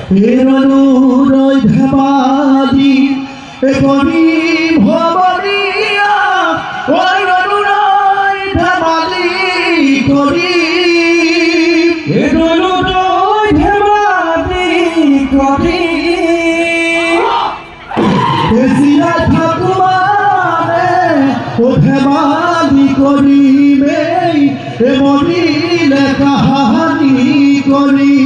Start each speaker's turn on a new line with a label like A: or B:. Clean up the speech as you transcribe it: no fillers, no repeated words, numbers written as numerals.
A: এরনুরয় ধেমালি করি ভবনিয়া এরনুরয় ধেমালি করি এরনুরয় ধেমালি করি এসিয়া ঠাকুমারে ও ধেমালি করিবে এমনিলে কাহানি করি